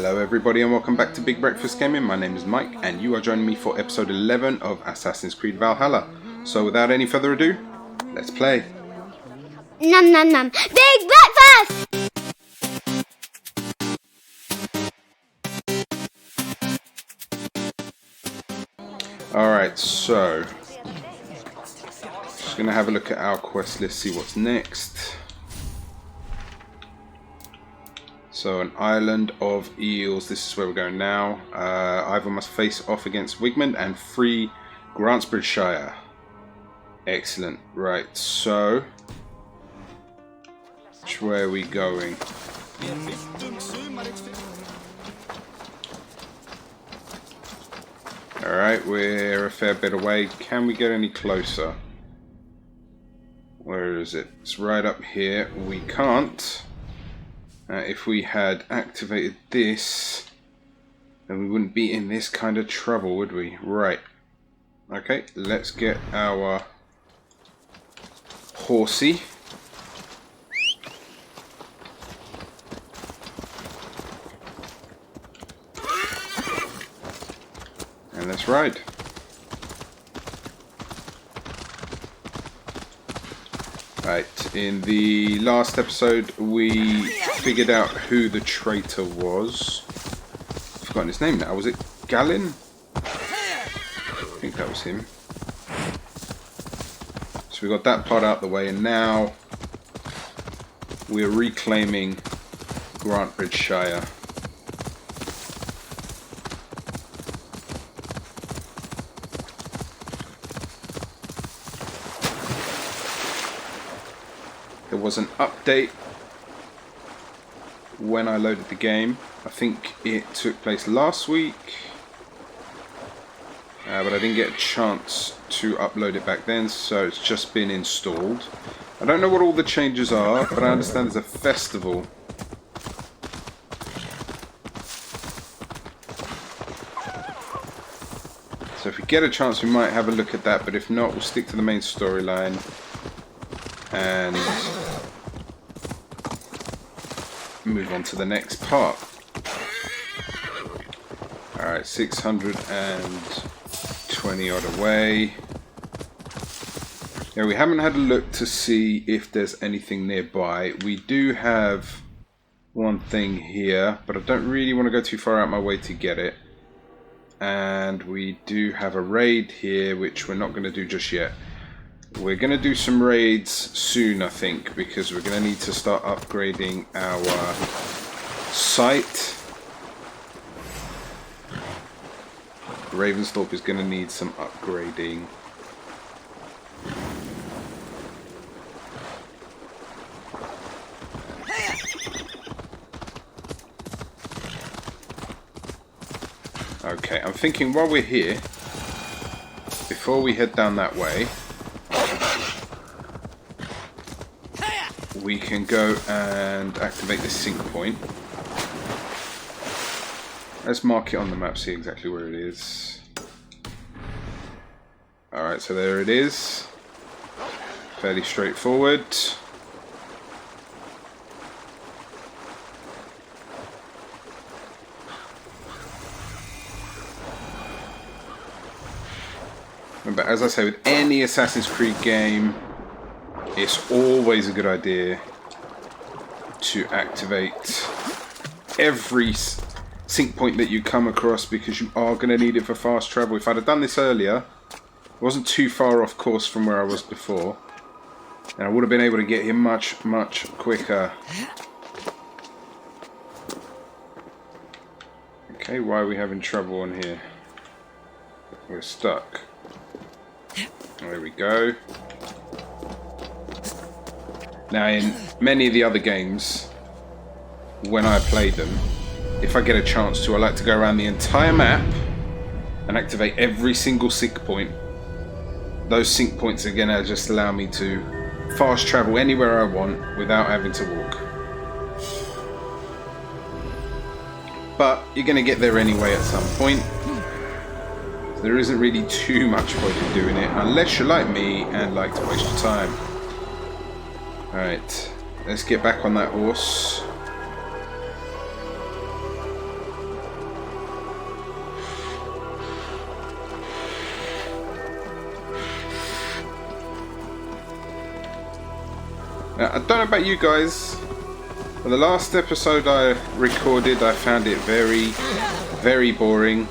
Hello everybody and welcome back to Big Breakfast Gaming. My name is Mike and you are joining me for episode 11 of Assassin's Creed Valhalla. So without any further ado, let's play. Nom nom nom. Big breakfast! Alright, so just gonna have a look at our quest list, see what's next. So an Island of Eels, this is where we're going now. Either must face off against Vikingr and free Grantebridgescire. Excellent. Right, so which way are we going? Alright, we're a fair bit away. Can we get any closer? Where is it? It's right up here. We can't. If we had activated this, then we wouldn't be in this kind of trouble, would we? Right. Okay, let's get our horsey. And let's ride. Right, in the last episode we figured out who the traitor was. I've forgotten his name now. Was it Gallin? I think that was him. So we got that part out the way and now we're reclaiming Grantebridgescire. There was an update when I loaded the game. I think it took place last week, but I didn't get a chance to upload it back then, so it's just been installed. I don't know what all the changes are, but I understand there's a festival. So if we get a chance we might have a look at that, but if not we'll stick to the main storyline and move on to the next part. Alright, 620 odd away. Yeah, we haven't had a look to see if there's anything nearby. We do have one thing here, but I don't really want to go too far out my way to get it. And we do have a raid here, which we're not going to do just yet. We're going to do some raids soon, I think, because we're going to need to start upgrading our site. Ravensthorpe is going to need some upgrading. Okay, I'm thinking while we're here, before we head down that way, we can go and activate the sync point. Let's mark it on the map, see exactly where it is. Alright, so there it is. Fairly straightforward. Remember, as I say, with any Assassin's Creed game, it's always a good idea to activate every sync point that you come across because you are going to need it for fast travel. If I'd have done this earlier, it wasn't too far off course from where I was before, and I would have been able to get here much quicker. Okay, why are we having trouble on here? We're stuck. There we go. Now, in many of the other games, when I play them, if I get a chance to, I like to go around the entire map and activate every single sync point. Those sync points are going to just allow me to fast travel anywhere I want without having to walk. But you're going to get there anyway at some point. So there isn't really too much point in doing it, unless you're like me and like to waste your time. Alright, let's get back on that horse. Now, I don't know about you guys, but the last episode I recorded, I found it very, very boring.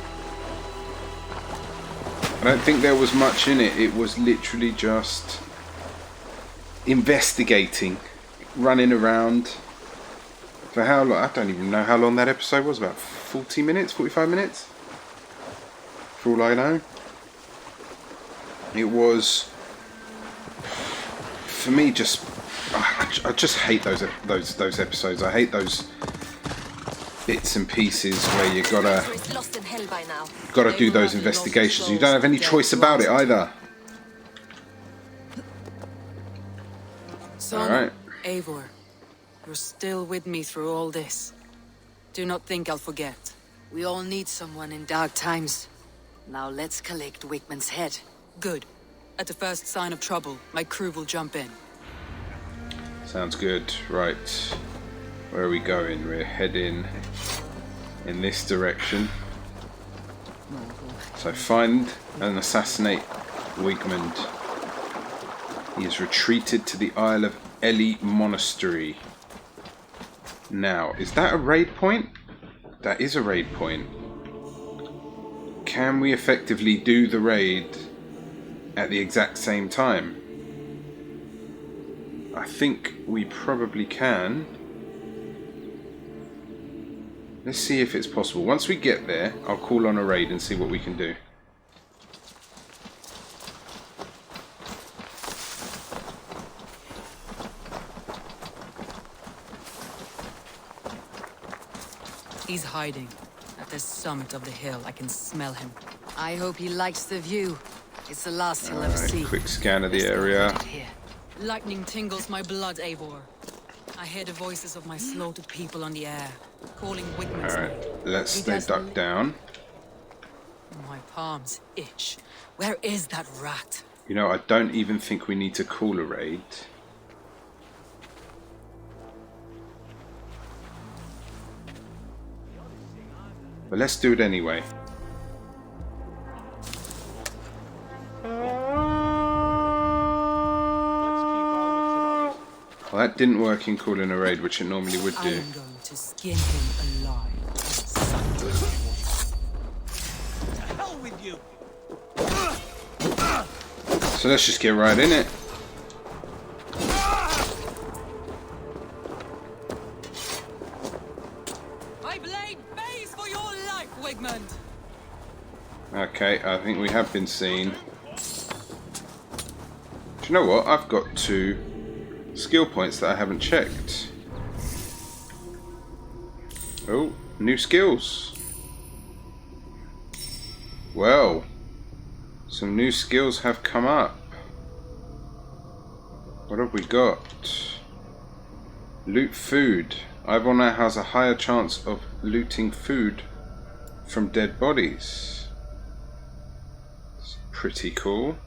I don't think there was much in it. It was literally just investigating, running around. For how long? I don't even know how long that episode was. About 40 minutes, 45 minutes? For all I know. It was, for me, just... I just hate those episodes. I hate those bits and pieces where you gotta do those investigations. You don't have any choice about it either. Son, Alright. Eivor, you're still with me through all this. Do not think I'll forget. We all need someone in dark times. Now let's collect Wickman's head. Good. At the first sign of trouble, my crew will jump in. Sounds good. Right. Where are we going? We're heading in this direction. So find and assassinate Wigmund. He has retreated to the Isle of Ely Monastery. Now, is that a raid point? That is a raid point. Can we effectively do the raid at the exact same time? I think we probably can. Let's see if it's possible. Once we get there, I'll call on a raid and see what we can do. He's hiding. At the summit of the hill, I can smell him. I hope he likes the view. It's the last he'll ever see. Quick scan of the area. Lightning tingles my blood, Eivor. I hear the voices of my slaughtered people on the air, calling Wigman's name. Alright, let's stay ducked down. My palms itch. Where is that rat? You know, I don't even think we need to call a raid. But let's do it anyway. Well, that didn't work in calling a raid, which it normally would do. I'm going to skin him alive. To hell with you! So let's just get right in it. My blade pays for your life, Wigmund. Okay, I think we have been seen. Do you know what? I've got 2 skill points that I haven't checked. Oh, new skills. Well, some new skills have come up. What have we got? Loot food. Ivor now has a higher chance of looting food from dead bodies. It's pretty cool.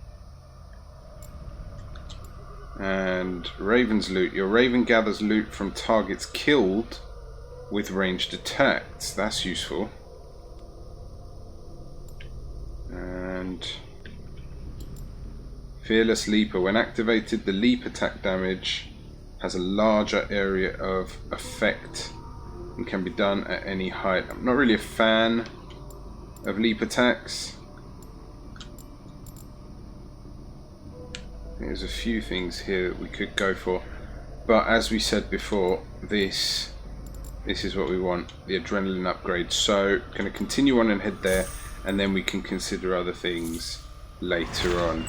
And Raven's loot. Your Raven gathers loot from targets killed with ranged attacks. That's useful. And Fearless Leaper. When activated, the leap attack damage has a larger area of effect and can be done at any height. I'm not really a fan of leap attacks. There's a few things here that we could go for, but as we said before, this is what we want, the adrenaline upgrade. So going to continue on and head there, and then we can consider other things later on.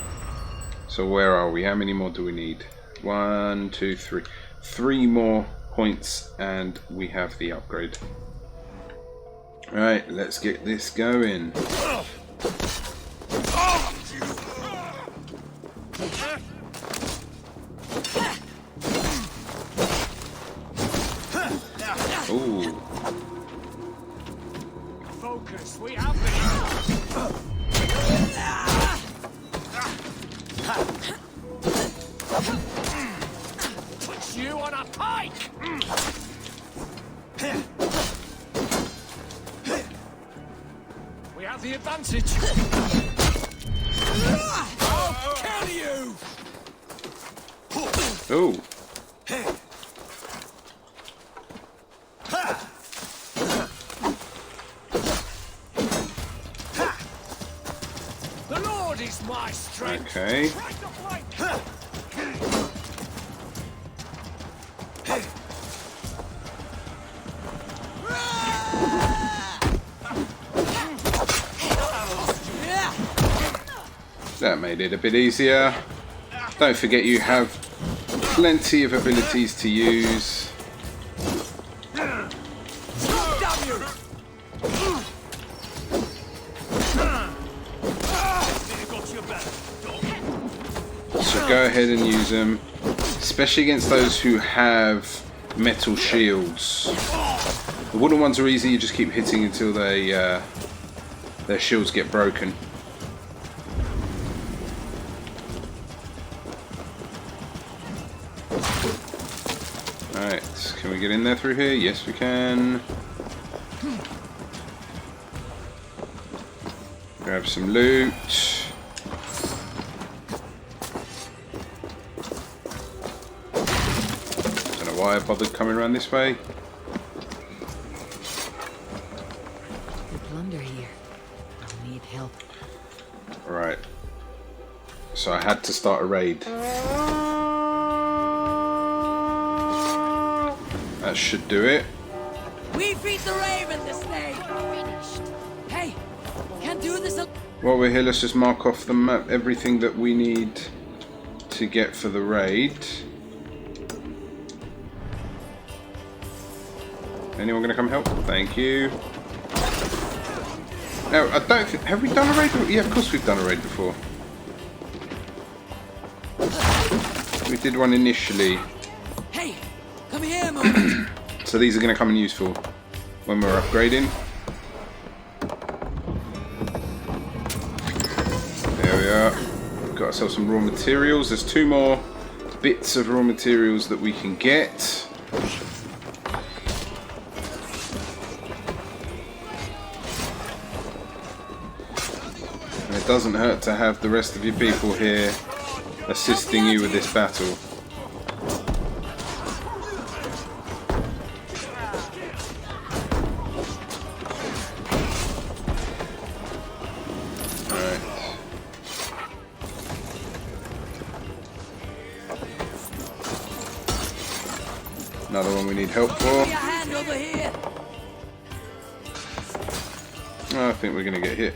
So where are we? How many more do we need? 1, 2, 3. 3 more points and we have the upgrade. Alright, let's get this going. Ooh. Focus, we have it. Put you on a pike. We have the advantage. I'll kill you. Oh. Test my strength. Okay. Try to flank. That made it a bit easier. Don't forget you have plenty of abilities to use. Damn you! Got your back, dog. So go ahead and use them, especially against those who have metal shields. The wooden ones are easy, you just keep hitting until they their shields get broken. Alright, can we get in there through here? Yes we can. Grab some loot. Don't know why I bothered coming around this way. The plunder here. I'll need help. Right. So I had to start a raid. That should do it. We beat the raven this day. Hey, can't do this. While we're here, let's just mark off the map everything that we need to get for the raid. Anyone going to come help? Thank you. Now, I don't think... Have we done a raid? Yeah, of course we've done a raid before. We did one initially. Hey, come here, man. So these are going to come in useful when we're upgrading. There we are. We've got ourselves some raw materials. There's 2 more bits of raw materials that we can get. And it doesn't hurt to have the rest of your people here assisting you with this battle. Another one we need help for. Oh, I think we're going to get hit.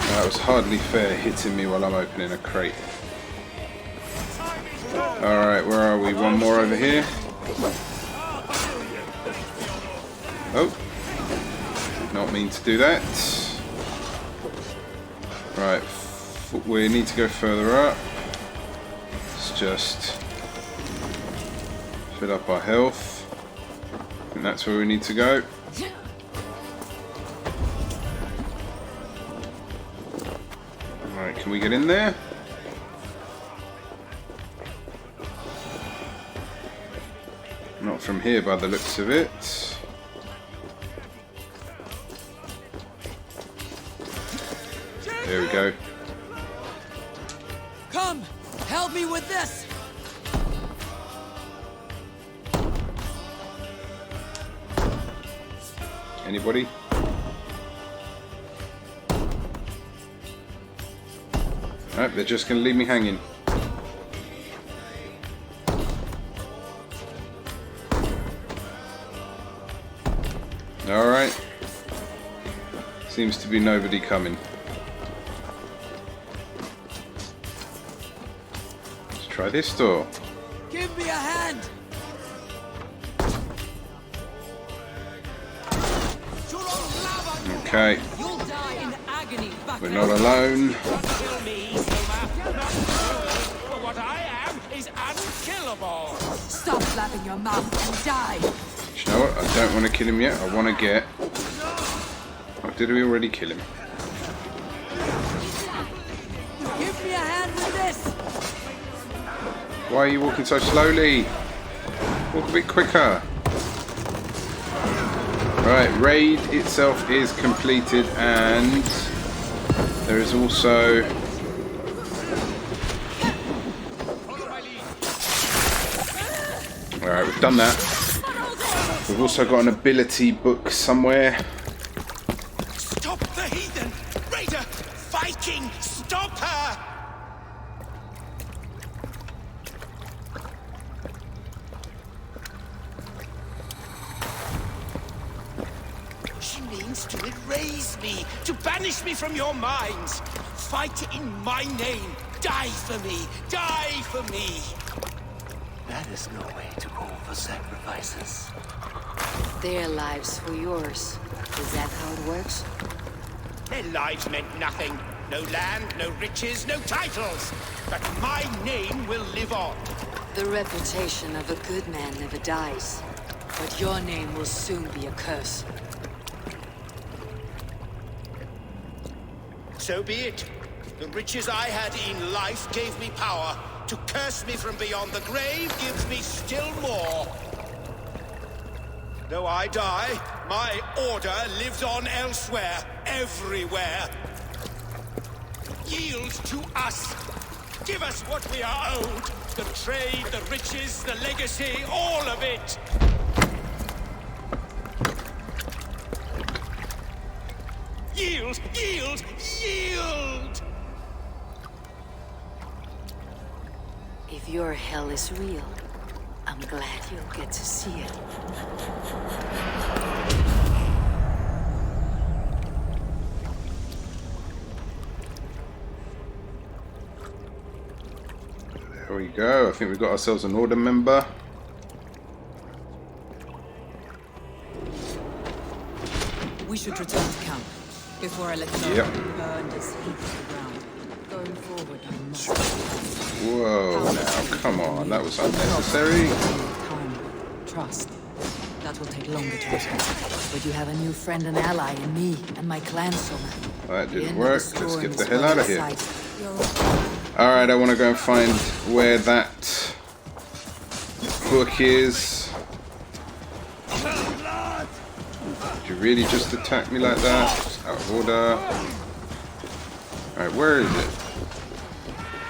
That was hardly fair, hitting me while I'm opening a crate. Alright, where are we? One more over here. Oh. Did not mean to do that. Right, we need to go further up. Let's just fill up our health. And that's where we need to go. Alright, can we get in there? Not from here by the looks of it. There we go. Come, help me with this. Anybody? Alright, they're just going to leave me hanging. Alright. Seems to be nobody coming. Let's try this door. Give me a hand. Okay. You'll die in agony. We're not alone. Kill me, but what I am is unkillable. Stop flapping your mouth and die. You know what? I don't want to kill him yet. I want to get... Oh, did we already kill him? Give me a hand with this. Why are you walking so slowly? Walk a bit quicker. Right, raid itself is completed, and there is also Alright, we've done that. We've also got an ability book somewhere. Stop the heathen! Raider! Viking! Stop her! She means to erase me, to banish me from your minds. Fight in my name. Die for me. Die for me. That is no way to call for sacrifices. Their lives for yours. Is that how it works? Their lives meant nothing. No land, no riches, no titles. But my name will live on. The reputation of a good man never dies. But your name will soon be a curse. So be it. The riches I had in life gave me power. To curse me from beyond the grave gives me still more. Though I die, my order lives on elsewhere, everywhere. Yield to us. Give us what we are owed. The trade, the riches, the legacy, all of it. Yield, yield, yield! If your hell is real, I'm glad you'll get to see it. There we go. I think we've got ourselves an order member. We should return to camp before I let go. Yep. Burn this heap to the ground. Going forward, I must. Whoa, now, come on. That was unnecessary. Time, trust. That will take longer to return. But you have a new friend and ally in me and my clan summon. That The didn't end work. of the Let's storm get the is hell well out of in here. sight. Alright, I want to go and find where that book is. Did you really just attack me like that? Just out of order. Alright, where is it?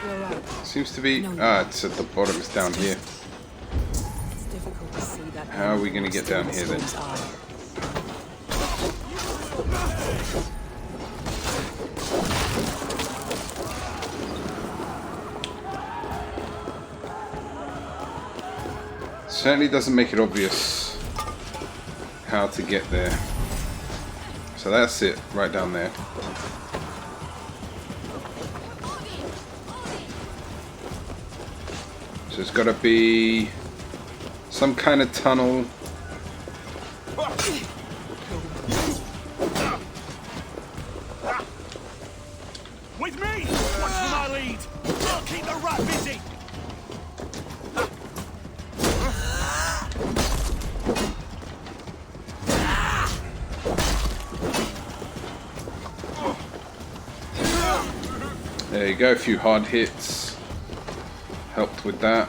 You're right. Seems to be... Ah, it's at the bottom. It's down here. It's difficult to see that. How are we going to get down here then? Storm's eye. Certainly doesn't make it obvious how to get there. So that's it, right down there. So it's got to be some kind of tunnel. With me! Watch for my lead! Keep the rat busy! There you go, a few hard hits. Helped with that.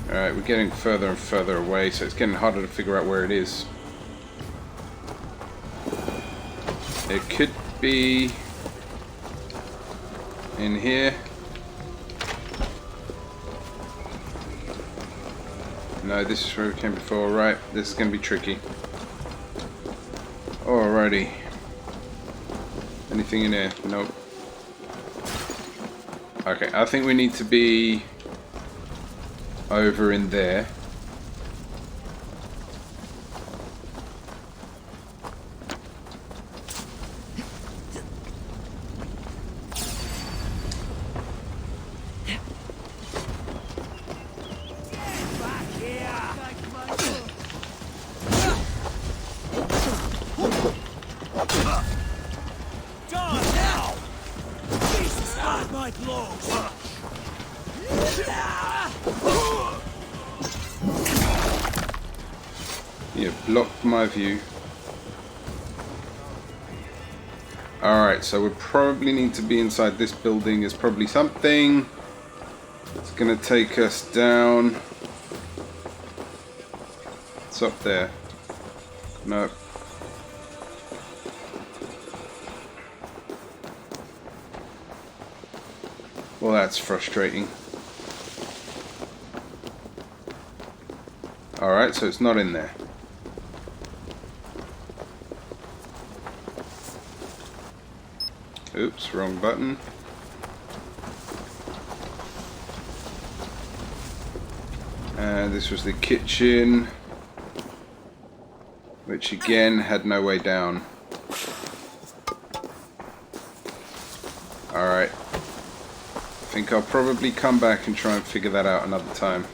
Alright, we're getting further and further away, so it's getting harder to figure out where it is. It could be in here. No, this is where we came before. Right, this is going to be tricky. Alrighty. Anything in here? Nope. Okay, I think we need to be over in there. You blocked my view. Alright, so we probably need to be inside this building. There's probably something that's going to take us down. It's up there. Nope. Well, that's frustrating. Alright, so it's not in there. Oops, wrong button. And this was the kitchen, which again had no way down. Alright. I think I'll probably come back and try and figure that out another time.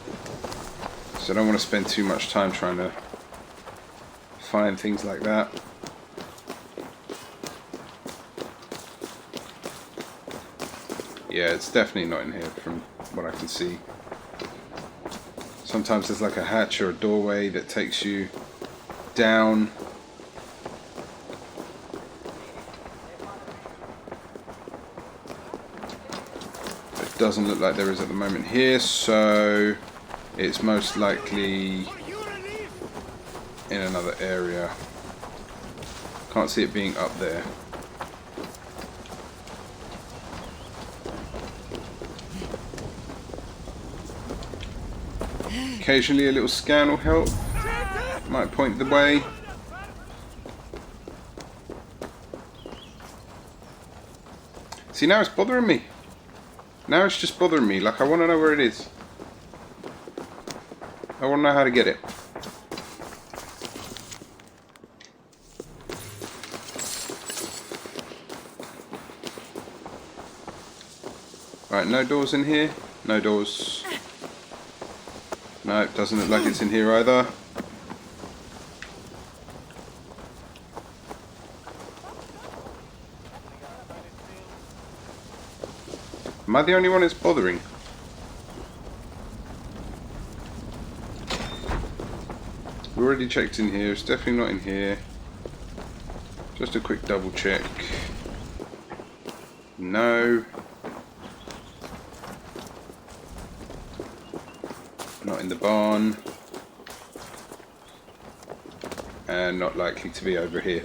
So I don't want to spend too much time trying to find things like that. Yeah, it's definitely not in here from what I can see. Sometimes there's like a hatch or a doorway that takes you down. It doesn't look like there is at the moment here, so it's most likely in another area. Can't see it being up there. Occasionally a little scan will help. Might point the way. See, now it's bothering me. Now it's just bothering me. Like, I want to know where it is. I want to know how to get it. Right, no doors in here. No doors. No, it doesn't look like it's in here either. Am I the only one it's bothering? We already checked in here. It's definitely not in here. Just a quick double check. No. Not in the barn. And not likely to be over here.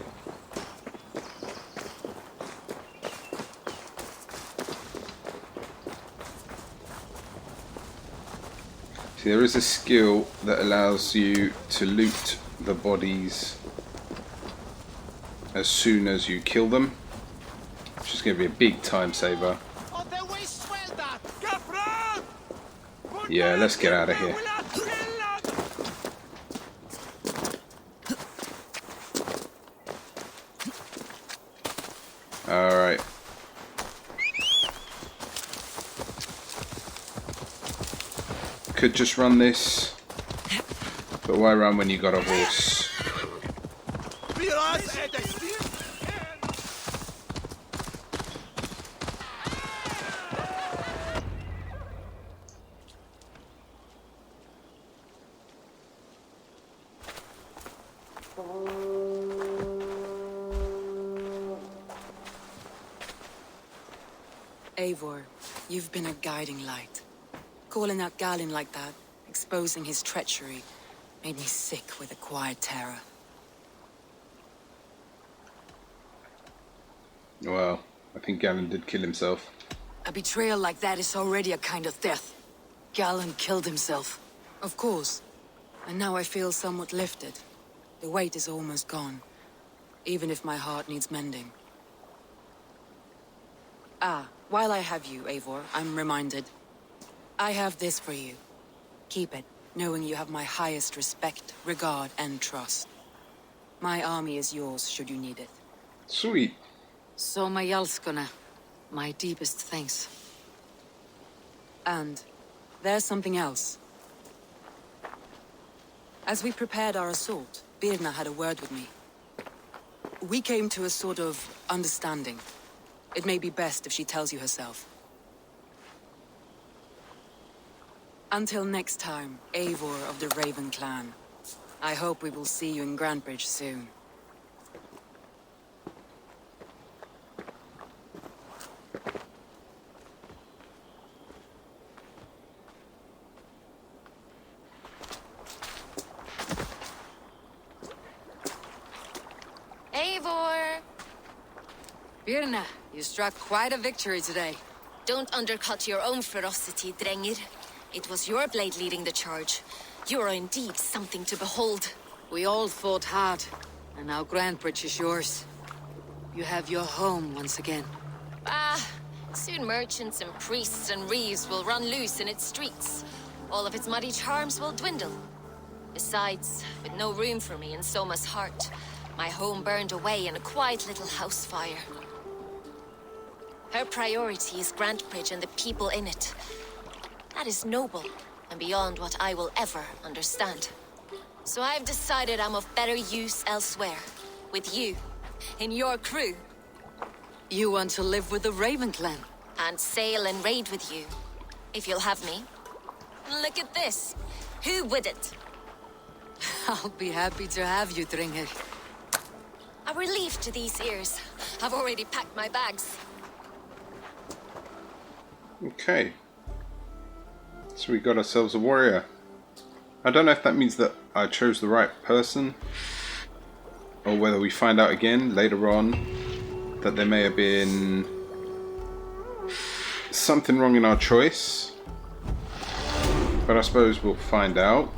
See, there is a skill that allows you to loot the bodies as soon as you kill them, which is going to be a big time saver. Yeah, let's get out of here. Alright. Could just run this, but why run when you got a horse? Eivor, you've been a guiding light. Calling out Galin like that, exposing his treachery, made me sick with a quiet terror. Well, I think Galin did kill himself. A betrayal like that is already a kind of death. Galin killed himself. Of course. And now I feel somewhat lifted. The weight is almost gone. Even if my heart needs mending. Ah, while I have you, Eivor, I'm reminded. I have this for you. Keep it, knowing you have my highest respect, regard, and trust. My army is yours, should you need it. Sweet. Soma Jalskona, my deepest thanks. And there's something else. As we prepared our assault, Birna had a word with me. We came to a sort of understanding. It may be best if she tells you herself. Until next time, Eivor of the Raven Clan. I hope we will see you in Grantebridge soon. Eivor! Birna, you struck quite a victory today. Don't undercut your own ferocity, Drengr. It was your blade leading the charge. You are indeed something to behold. We all fought hard, and now Grantebridge is yours. You have your home once again. Soon merchants and priests and reeves will run loose in its streets. All of its muddy charms will dwindle. Besides, with no room for me in Soma's heart, my home burned away in a quiet little house fire. Her priority is Grantebridge and the people in it. That is noble, and beyond what I will ever understand. So I've decided I'm of better use elsewhere. With you, in your crew. You want to live with the Raven clan? And sail and raid with you, if you'll have me. Look at this. Who wouldn't? I'll be happy to have you, Dringr. A relief to these ears. I've already packed my bags. Okay. So we got ourselves a warrior. I don't know if that means that I chose the right person, or whether we find out again later on that there may have been something wrong in our choice. But I suppose we'll find out.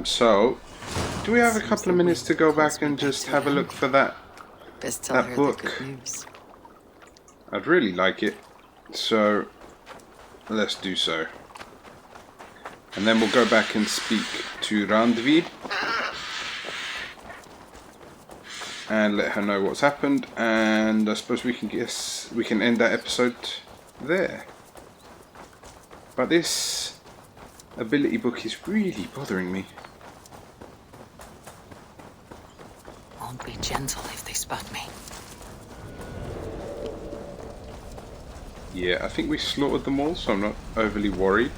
So, do we have a couple of minutes to go back and just have a look for that book? I'd really like it. So, let's do so. And then we'll go back and speak to Randvi and let her know what's happened, and I suppose we can end that episode there. But this ability book is really bothering me. Won't be gentle if they spot me. Yeah, I think we slaughtered them all, so I'm not overly worried.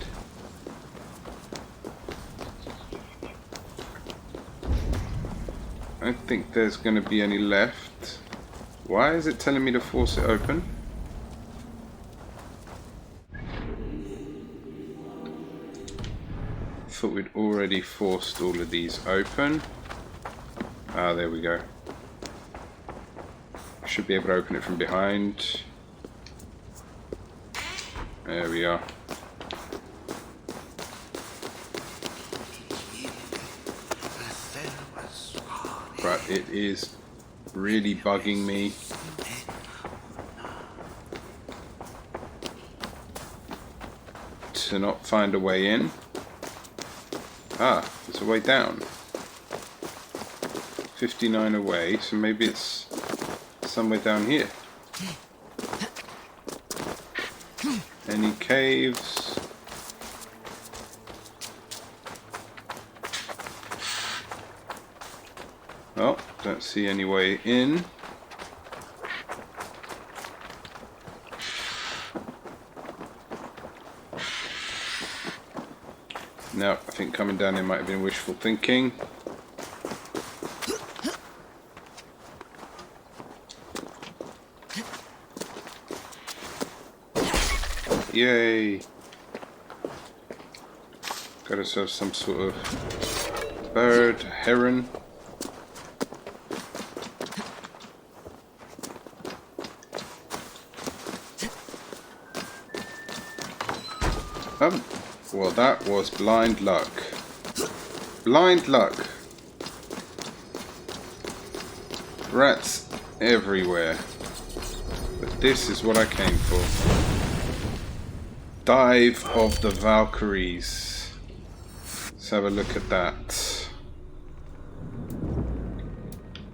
I don't think there's going to be any left. Why is it telling me to force it open? Thought we'd already forced all of these open. Ah, there we go. Should be able to open it from behind. There we are. But it is really bugging me. To not find a way in. Ah, there's a way down. 59 away, so maybe it's somewhere down here. Any caves? Oh, don't see any way in. No, I think coming down here might have been wishful thinking. Yay! Got ourselves some sort of bird, heron. Well, that was blind luck. Blind luck. Rats everywhere. But this is what I came for. Dive of the Valkyries. Let's have a look at that.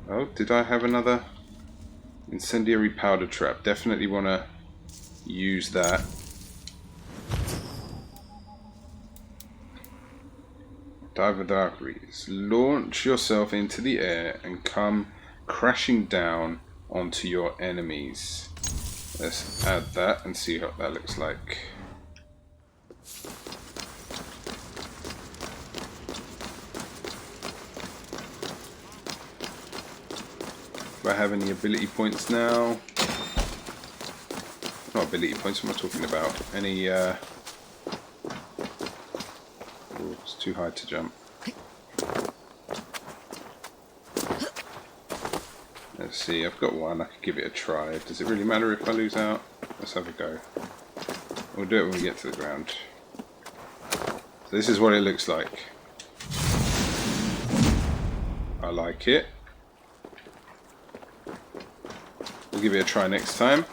Oh, did I have another incendiary powder trap? Definitely want to use that. Dive of the Valkyries. Launch yourself into the air and come crashing down onto your enemies. Let's add that and see what that looks like. Do I have any ability points now? Not ability points, what am I talking about? Any, oh, it's too high to jump. Let's see, I've got one, I could give it a try. Does it really matter if I lose out? Let's have a go. We'll do it when we get to the ground. So this is what it looks like. I like it. We'll give it a try next time.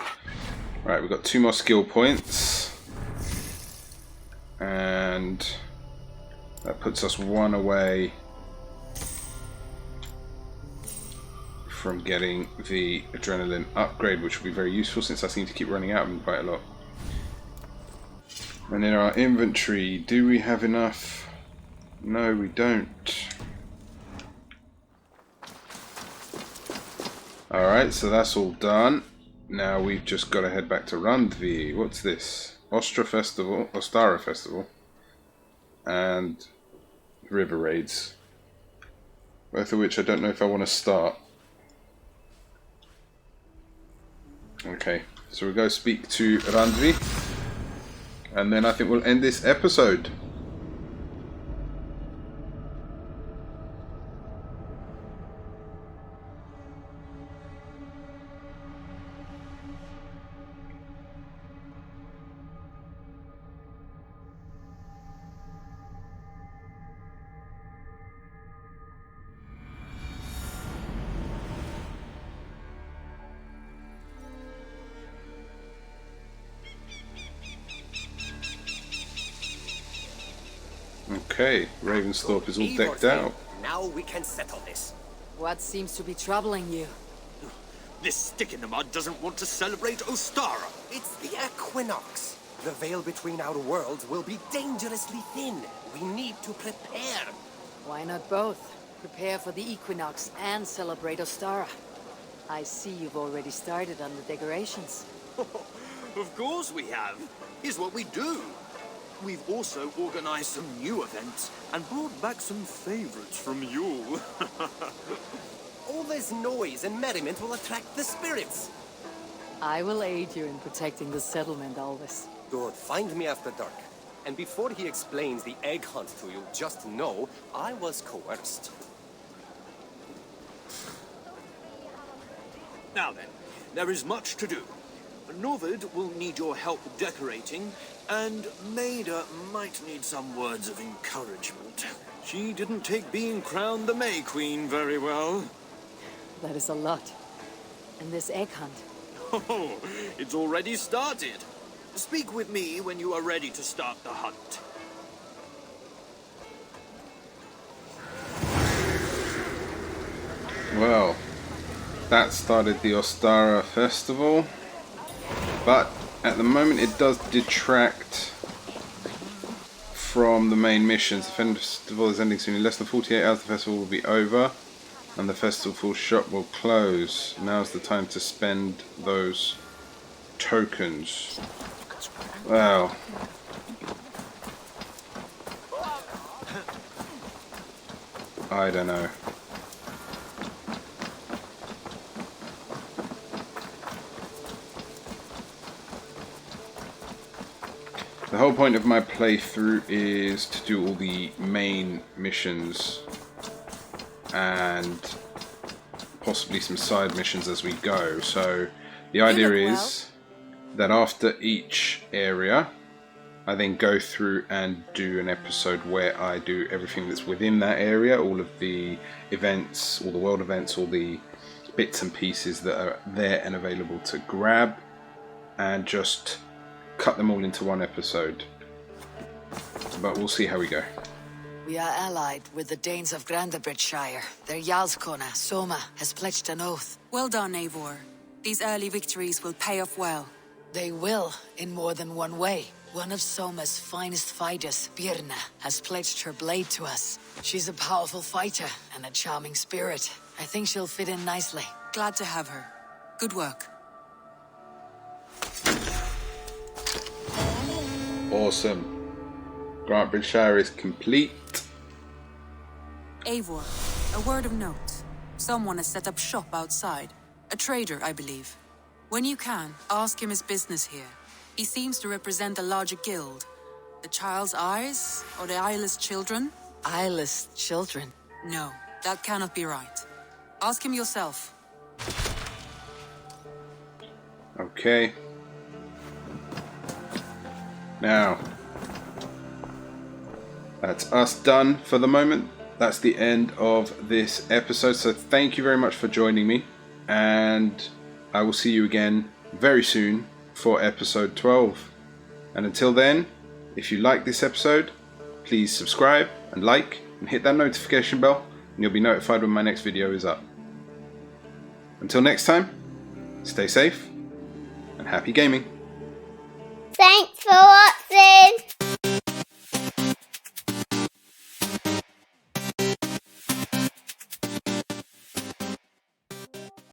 Right, we've got 2 more skill points. And that puts us 1 away from getting the adrenaline upgrade, which will be very useful since I seem to keep running out of them quite a lot. And in our inventory, do we have enough? No, we don't. Alright, so that's all done. Now we've just got to head back to Grantebridgescire. What's this? Ostara Festival. And River Raids. Both of which I don't know if I want to start. Okay, so we'll go speak to Grantebridgescire. And then I think we'll end this episode. Okay, Ravensthorpe is all decked out. Now we can settle this. What seems to be troubling you? This stick in the mud doesn't want to celebrate Ostara. It's the equinox. The veil between our worlds will be dangerously thin. We need to prepare. Why not both? Prepare for the equinox and celebrate Ostara. I see you've already started on the decorations. Of course we have. Here's what we do. We've also organized some new events and brought back some favorites from you. All this noise and merriment will attract the spirits. I will aid you in protecting the settlement, Alvis. Good. Find me after dark. And before he explains the egg hunt to you, just know I was coerced. Now then, there is much to do. Novid will need your help decorating, and Maida might need some words of encouragement. She didn't take being crowned the May Queen very well. That is a lot. And this egg hunt? Oh, it's already started. Speak with me when you are ready to start the hunt. Well, that started the Ostara Festival. But at the moment it does detract from the main missions. The festival is ending soon. In less than 48 hours the festival will be over and the festival shop will close. Now's the time to spend those tokens. Well, I don't know. The whole point of my playthrough is to do all the main missions and possibly some side missions as we go. So the idea is that after each area I then go through and do an episode where I do everything that's within that area, all of the events, all the world events, all the bits and pieces that are there and available to grab, and just cut them all into one episode. But we'll see how we go. We are allied with the Danes of Grantebridgescire. Their Jarlskona, Soma, has pledged an oath. Well done, Eivor. These early victories will pay off well. They will, in more than one way. One of Soma's finest fighters, Birna, has pledged her blade to us. She's a powerful fighter and a charming spirit. I think she'll fit in nicely. Glad to have her. Good work. Awesome. Grantebridgescire is complete. Eivor, a word of note. Someone has set up shop outside. A trader, I believe. When you can, ask him his business here. He seems to represent a larger guild. The Child's Eyes, or the Eyeless Children? Eyeless children? No, that cannot be right. Ask him yourself. Okay. That's us done for the moment. That's the end of this episode. So thank you very much for joining me. And I will see you again very soon for episode 12. And until then, if you like this episode, please subscribe and like and hit that notification bell, and you'll be notified when my next video is up. Until next time, stay safe and happy gaming. Thanks for watching.